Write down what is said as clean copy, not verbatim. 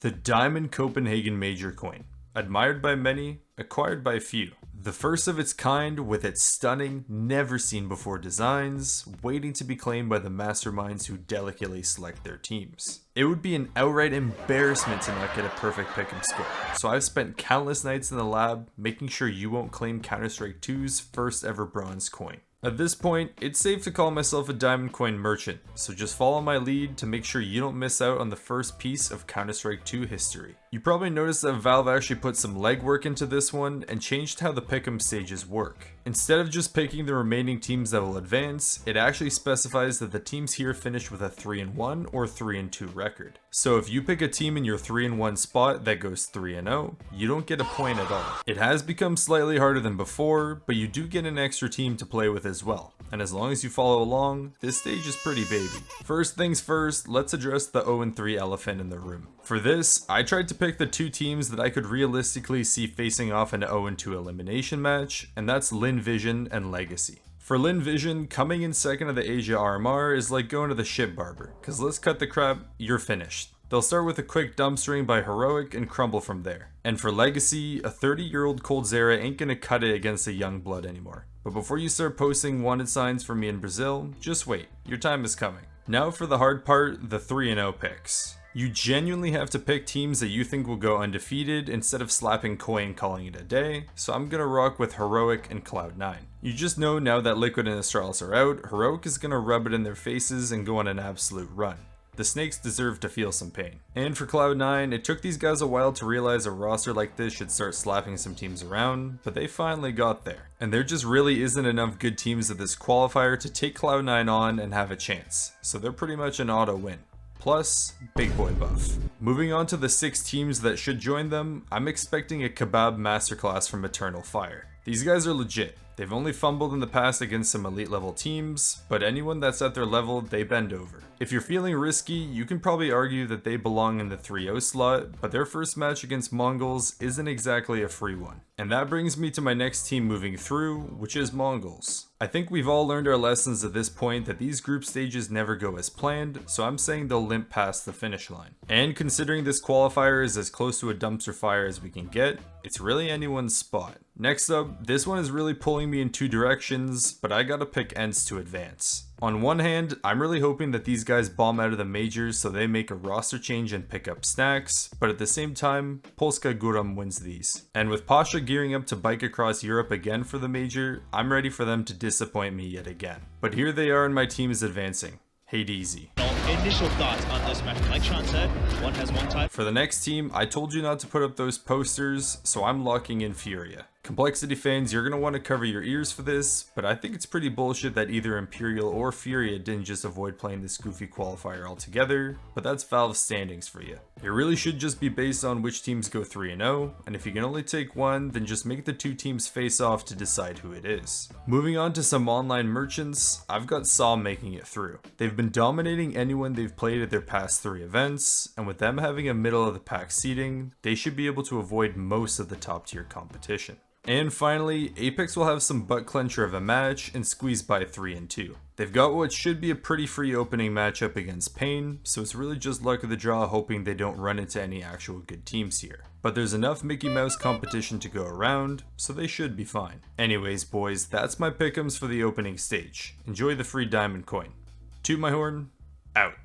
The Diamond Copenhagen Major coin. Admired by many, acquired by few. The first of its kind with its stunning, never seen before designs, waiting to be claimed by the masterminds who delicately select their teams. It would be an outright embarrassment to not get a perfect pick'em score, so I've spent countless nights in the lab making sure you won't claim Counter-Strike 2's first ever bronze coin. At this point, it's safe to call myself a diamond coin merchant, so just follow my lead to make sure you don't miss out on the first piece of Counter-Strike 2 history. You probably noticed that Valve actually put some legwork into this one and changed how the pick'em stages work. Instead of just picking the remaining teams that will advance, it actually specifies that the teams here finish with a 3-1 or 3-2 record. So if you pick a team in your 3-1 spot that goes 3-0, you don't get a point at all. It has become slightly harder than before, but you do get an extra team to play with as well. And as long as you follow along, this stage is pretty baby. First things first, let's address the 0-3 elephant in the room. For this, I tried to pick the two teams that I could realistically see facing off an 0-2 elimination match, and that's Lin Vision and Legacy. For Lin Vision, coming in second of the Asia RMR is like going to the ship barber, cause let's cut the crap, you're finished. They'll start with a quick dumpstering by Heroic and crumble from there. And for Legacy, a 30-year-old Coldzera ain't gonna cut it against a young blood anymore. But before you start posting wanted signs for me in Brazil, just wait, your time is coming. Now for the hard part, the 3-0 picks. You genuinely have to pick teams that you think will go undefeated instead of slapping Koi and calling it a day, so I'm gonna rock with Heroic and Cloud9. You just know now that Liquid and Astralis are out, Heroic is gonna rub it in their faces and go on an absolute run. The Snakes deserve to feel some pain. And for Cloud9, it took these guys a while to realize a roster like this should start slapping some teams around, but they finally got there. And there just really isn't enough good teams at this qualifier to take Cloud9 on and have a chance, so they're pretty much an auto win. Plus, big boy buff. Moving on to the 6 teams that should join them, I'm expecting a kebab masterclass from Eternal Fire. These guys are legit. They've only fumbled in the past against some elite level teams, but anyone that's at their level, they bend over. If you're feeling risky, you can probably argue that they belong in the 3-0 slot, but their first match against Mongols isn't exactly a free one. And that brings me to my next team moving through, which is Mongols. I think we've all learned our lessons at this point that these group stages never go as planned, so I'm saying they'll limp past the finish line. And considering this qualifier is as close to a dumpster fire as we can get, it's really anyone's spot. Next up, this one is really pulling me in two directions, but I gotta pick ENCE to advance. On one hand, I'm really hoping that these guys bomb out of the majors so they make a roster change and pick up snacks, but at the same time, Polska Guram wins these. And with Pasha gearing up to bike across Europe again for the major, I'm ready for them to disappoint me yet again. But here they are and my team is advancing. Hades. Initial thoughts on this match. Like Sean said, one has one title. For the next team, I told you not to put up those posters, so I'm locking in Furia. Complexity fans, you're going to want to cover your ears for this, but I think it's pretty bullshit that either Imperial or Furia didn't just avoid playing this goofy qualifier altogether, but that's Valve's standings for you. It really should just be based on which teams go 3-0, and if you can only take one, then just make the two teams face off to decide who it is. Moving on to some online merchants, I've got Saw making it through. They've been dominating anyone they've played at their past 3 events, and with them having a middle of the pack seeding, they should be able to avoid most of the top tier competition. And finally, Apex will have some butt clencher of a match and squeeze by 3-2. They've got what should be a pretty free opening matchup against Pain, so it's really just luck of the draw hoping they don't run into any actual good teams here. But there's enough Mickey Mouse competition to go around, so they should be fine. Anyways boys, that's my pick'ems for the opening stage. Enjoy the free diamond coin. Toot my horn, out.